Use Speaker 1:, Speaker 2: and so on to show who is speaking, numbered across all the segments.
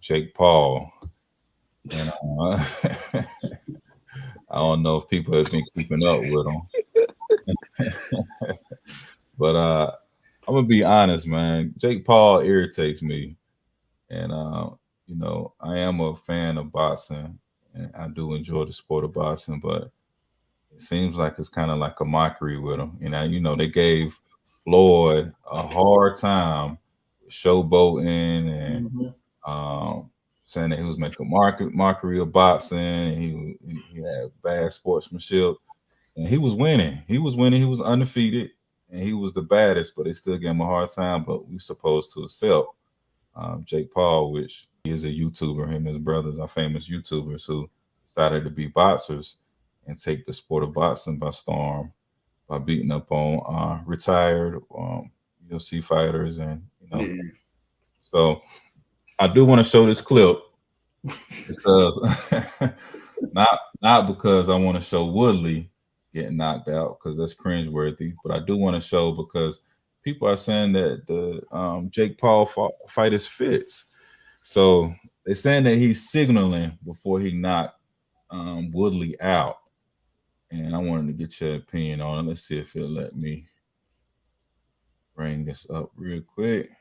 Speaker 1: Jake Paul, and I don't know if people have been keeping up with him, but I'm gonna be honest, man. Jake Paul irritates me, and I am a fan of boxing, and I do enjoy the sport of boxing, but it seems like it's kind of like a mockery with him. They gave Floyd a hard time, showboating and
Speaker 2: Mhm.
Speaker 1: saying that he was making mockery of boxing, and he had bad sportsmanship, and he was winning. He was winning. He was undefeated, and he was the baddest. But they still gave him a hard time. But we supposed to accept Jake Paul, which he is a YouTuber. Him and his brothers are famous YouTubers who decided to be boxers and take the sport of boxing by storm by beating up on retired UFC fighters, and
Speaker 2: Yeah.
Speaker 1: so I do want to show this clip because not because I want to show Woodley getting knocked out because that's cringeworthy, but I do want to show because people are saying that the Jake Paul fight is fits. So they're saying that he's signaling before he knocked Woodley out, and I wanted to get your opinion on it. Let's see if it'll let me bring this up real quick.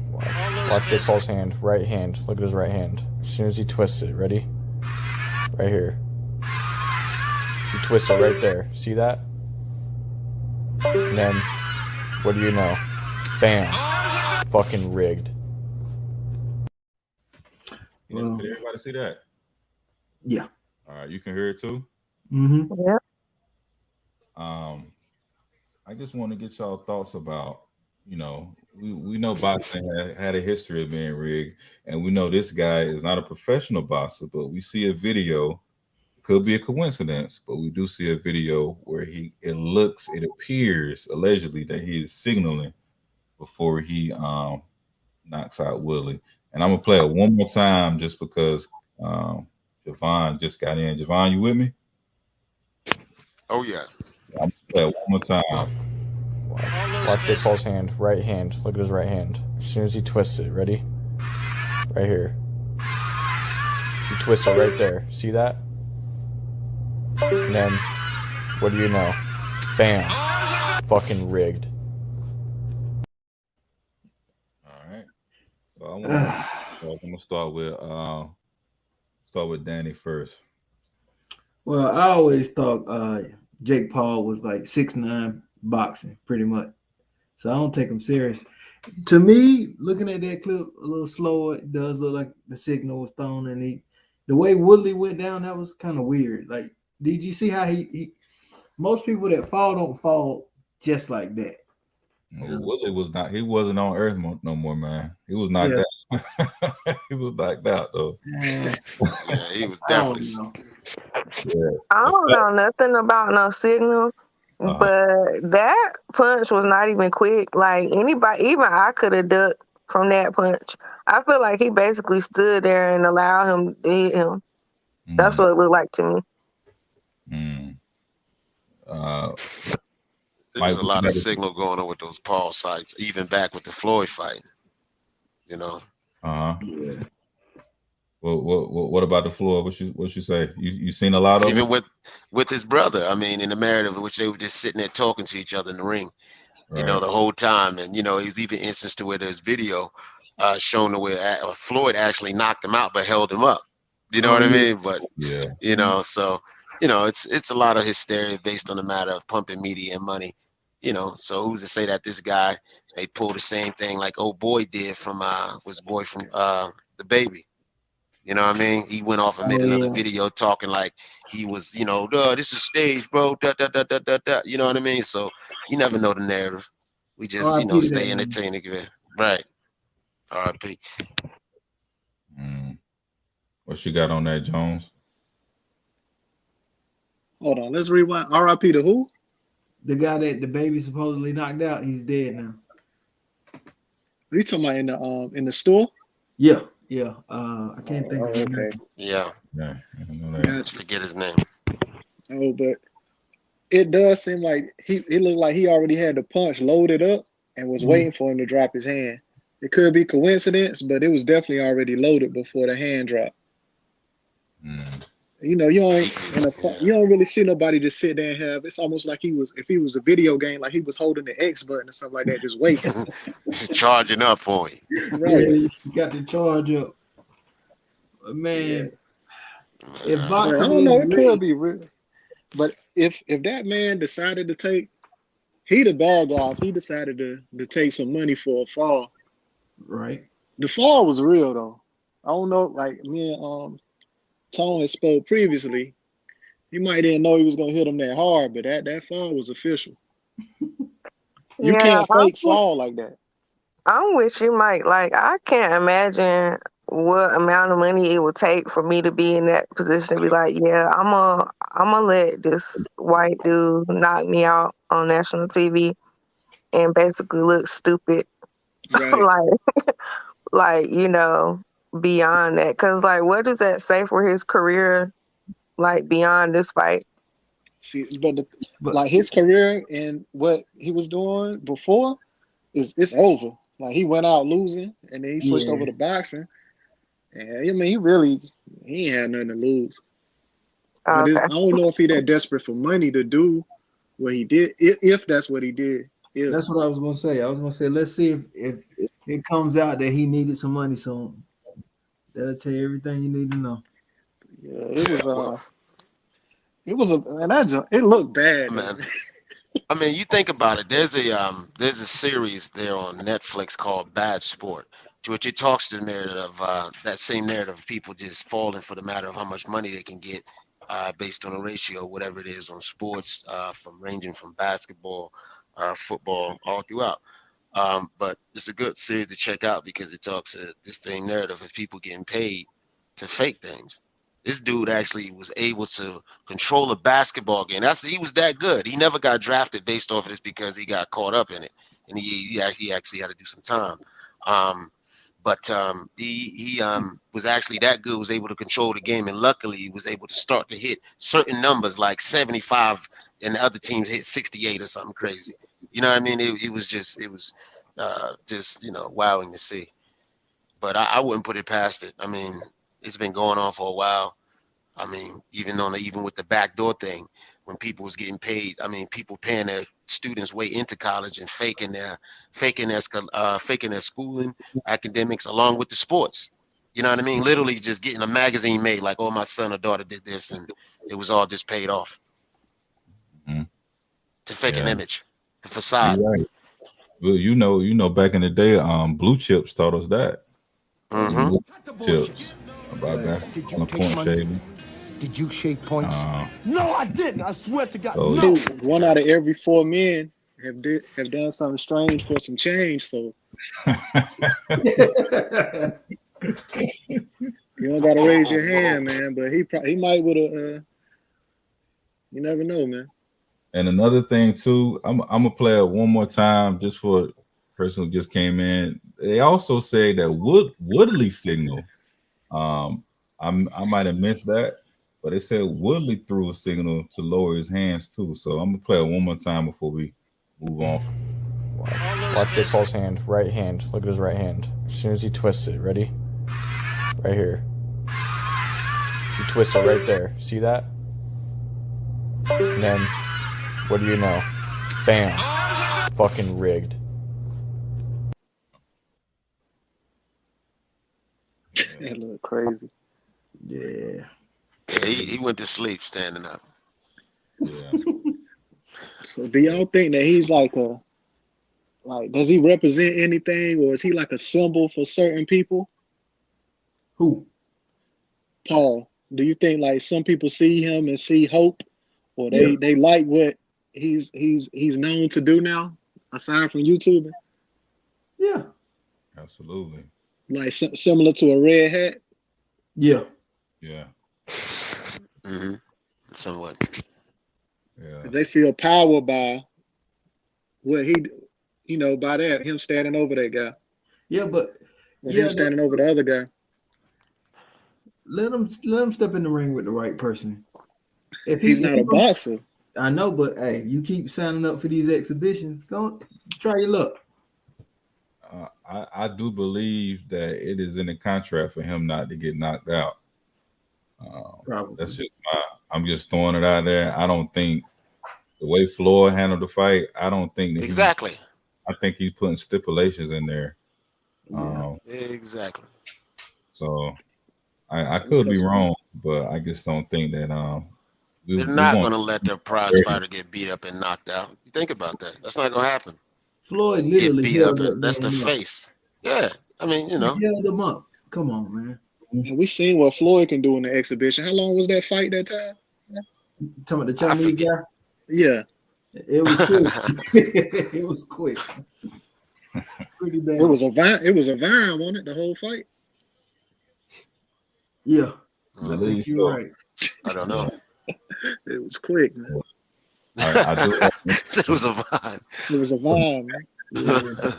Speaker 3: Watch Jake Paul's hand, right hand. Look at his right hand. As soon as he twists it, ready? Right here. He twists it right there. See that? And then, what do you know? Bam. Fucking rigged.
Speaker 1: Can everybody see that?
Speaker 2: Yeah.
Speaker 1: All right, you can hear it too?
Speaker 2: Mm-hmm.
Speaker 4: Yeah.
Speaker 1: I just want to get y'all thoughts about, we know boxing had a history of being rigged, and we know this guy is not a professional boxer, but we see a video, could be a coincidence, but we do see a video where it appears allegedly that he is signaling before he knocks out Willie. And I'm gonna play it one more time just because Javon just got in. Javon, you with me?
Speaker 5: Oh yeah.
Speaker 1: I'm gonna play it one more time.
Speaker 3: Watch Jake Paul's hand, right hand. Look at his right hand. As soon as he twists it, ready? Right here. He twists it right there. See that? And then, what do you know? Bam. Fucking rigged.
Speaker 1: All right. So I'm gonna start with Danny first.
Speaker 2: Well, I always thought Jake Paul was like 6'9" boxing, pretty much. So I don't take him serious. To me, looking at that clip a little slower, it does look like the signal was thrown, and the way Woodley went down, that was kind of weird. Like, did you see how he most people that fall don't fall just like that?
Speaker 1: Woodley was not. He wasn't on Earth no more, man. He was knocked out. He was knocked out though.
Speaker 5: Yeah, he was
Speaker 2: I don't
Speaker 5: definitely.
Speaker 2: know.
Speaker 1: Yeah.
Speaker 4: I don't know nothing about no signal, but that punch was not even quick. Like anybody, even I could have ducked from that punch. I feel like he basically stood there and allowed him to hit him. That's what it looked like to me.
Speaker 5: There was a lot of signal going on with those Paul sites, even back with the Floyd fight.
Speaker 1: Yeah. Well, what about the floor? What you say? You seen a lot of
Speaker 5: even with his brother. I mean, in the narrative in which they were just sitting there talking to each other in the ring,
Speaker 1: right.
Speaker 5: The whole time. And he's even instance to where there's video shown to where Floyd actually knocked him out but held him up. You know what I mean? But so it's a lot of hysteria based on the matter of pumping media and money. So who's to say that this guy they pull the same thing like old boy did from the baby. You know what I mean? He went off and made another video talking like he was, this is stage, bro. Da, da, da, da, da, da. You know what I mean? So you never know the narrative. We just, stay entertaining. Right. R.I.P.
Speaker 1: What you got on that, Jones?
Speaker 6: Hold on, let's rewind. R.I.P. to who?
Speaker 2: The guy that the baby supposedly knocked out. He's dead now.
Speaker 6: Are you talking about in the store?
Speaker 2: Yeah. I can't think of his name.
Speaker 5: Yeah.
Speaker 6: Gotcha.
Speaker 5: Forget his name.
Speaker 6: Oh, but it does seem like he looked like he already had the punch loaded up and was waiting for him to drop his hand. It could be coincidence, but it was definitely already loaded before the hand drop. You know, you don't really see nobody just sit there and have. It's almost like if he was a video game, like he was holding the X button or something like that, just waiting,
Speaker 5: charging up for you.
Speaker 6: Right?
Speaker 2: Yeah, you got to charge up, man. If
Speaker 6: But
Speaker 2: boxing
Speaker 6: I don't know, it
Speaker 2: real,
Speaker 6: could be real. But if that man decided to take, he the bad guy. If he decided to take some money for a fall,
Speaker 2: right?
Speaker 6: The fall was real though. I don't know, like me and Tone had spoke previously. He might didn't know he was gonna hit him that hard, but that fall was official. You can't fake fall like that.
Speaker 4: I'm with you, Mike. Like, I can't imagine what amount of money it would take for me to be in that position to be like, yeah, I'm gonna let this white dude knock me out on national TV and basically look stupid.
Speaker 6: Right.
Speaker 4: like, you know, beyond that. Cause like, what does that say for his career? Like beyond this fight?
Speaker 6: See, but like his career and what he was doing before it's over. Like he went out losing and then he switched over to boxing. And I mean he ain't had nothing to lose. But I don't know if he that desperate for money to do what he did, if that's what he did.
Speaker 2: That's what I was gonna say. I was gonna say, let's see if it comes out that he needed some money, so that'll tell you everything you need to know.
Speaker 6: Yeah, it looked bad,
Speaker 5: man. I mean, you think about it. There's a series there on Netflix called Bad Sport, to which it talks to the narrative of that same narrative of people just falling for the matter of how much money they can get based on a ratio, whatever it is, on sports, ranging from basketball, football, all throughout. But it's a good series to check out because it talks this same narrative of people getting paid to fake things. This dude actually was able to control a basketball game. He was that good. He never got drafted based off of this because he got caught up in it, and he actually had to do some time. But he was actually that good, was able to control the game, and luckily he was able to start to hit certain numbers like 75, and the other teams hit 68 or something crazy. You know what I mean? It was just wowing to see. But I wouldn't put it past it. I mean, it's been going on for a while. I mean, even with the backdoor thing, when people was getting paid, I mean, people paying their students way into college and faking their schooling, academics, along with the sports. You know what I mean? Literally just getting a magazine made, like, oh, my son or daughter did this, and it was all just paid off to fake an image, a facade.
Speaker 1: Right. Well, you know, back in the day, Blue Chips taught us that. Chips about basketball and point shaving.
Speaker 7: Did you shave points? No, I didn't. I swear to God.
Speaker 1: So,
Speaker 6: no. 1 out of every 4 men have done something strange for some change. So you don't gotta raise your hand, man. But he might would have. You never know, man.
Speaker 1: And another thing too, I'm gonna play it one more time just for a person who just came in. They also say that Woodley signal. I might have missed that, but they said Woodley threw a signal to lower his hands too. So I'm gonna play it one more time before we move on.
Speaker 3: Watch Jake Paul's hand, right hand. Look at his right hand. As soon as he twists it, ready? Right here. He twists it right there. See that? And then, what do you know? Bam. Fucking rigged.
Speaker 6: That look crazy.
Speaker 2: Yeah.
Speaker 5: He went to sleep standing up.
Speaker 1: Yeah.
Speaker 6: So do y'all think that he's like does he represent anything, or is he like a symbol for certain people?
Speaker 2: Who?
Speaker 6: Paul. Do you think like some people see him and see hope, or they like what he's known to do now, aside from YouTubing?
Speaker 2: Yeah.
Speaker 1: Absolutely.
Speaker 6: Like similar to a red hat?
Speaker 2: Yeah.
Speaker 1: Yeah.
Speaker 5: Mm-hmm. Somewhat.
Speaker 1: Yeah.
Speaker 6: They feel power by what he, by that, him standing over that guy.
Speaker 2: Yeah, but
Speaker 6: him standing over the other guy.
Speaker 2: Let him step in the ring with the right person. If
Speaker 6: he's not a boxer.
Speaker 2: I know, but hey, you keep signing up for these exhibitions, go try your luck.
Speaker 1: I do believe that it is in the contract for him not to get knocked out. That's just I'm just throwing it out there. I don't think the way Floyd handled the fight, I don't think that
Speaker 5: exactly.
Speaker 1: I think he's putting stipulations in there.
Speaker 5: Exactly.
Speaker 1: So I could be wrong, but I just don't think that
Speaker 5: they're not going to let their prize fighter get beat up and knocked out. Think about that. That's not going to happen.
Speaker 2: Floyd literally
Speaker 5: beat up. That's the face. Yeah, I mean, you know,
Speaker 2: he held him up. Come on, man.
Speaker 6: And we seen what Floyd can do in the exhibition. How long was that fight that time?
Speaker 2: Talking about the Chinese guy?
Speaker 6: Yeah.
Speaker 2: It was quick. It was quick. Pretty bad.
Speaker 6: It was a vine, wasn't it? The whole fight.
Speaker 2: Yeah, I think you're right.
Speaker 5: I don't know.
Speaker 6: It was quick, man.
Speaker 1: I do.
Speaker 5: It was a vine.
Speaker 6: It was a vine, man.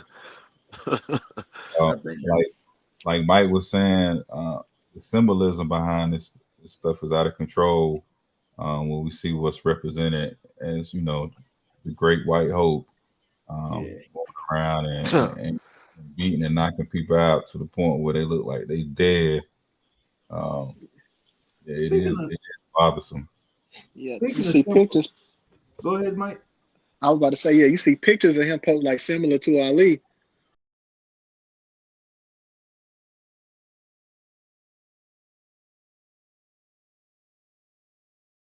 Speaker 1: Like Mike was saying, the symbolism behind this stuff is out of control. When we see what's represented as, you know, the great white hope, walking around and beating and knocking people out to the point where they look like they dead. It is bothersome.
Speaker 6: Yeah, you see pictures.
Speaker 2: Go ahead, Mike.
Speaker 6: I was about to say, yeah, you see pictures of him posed like similar to Ali.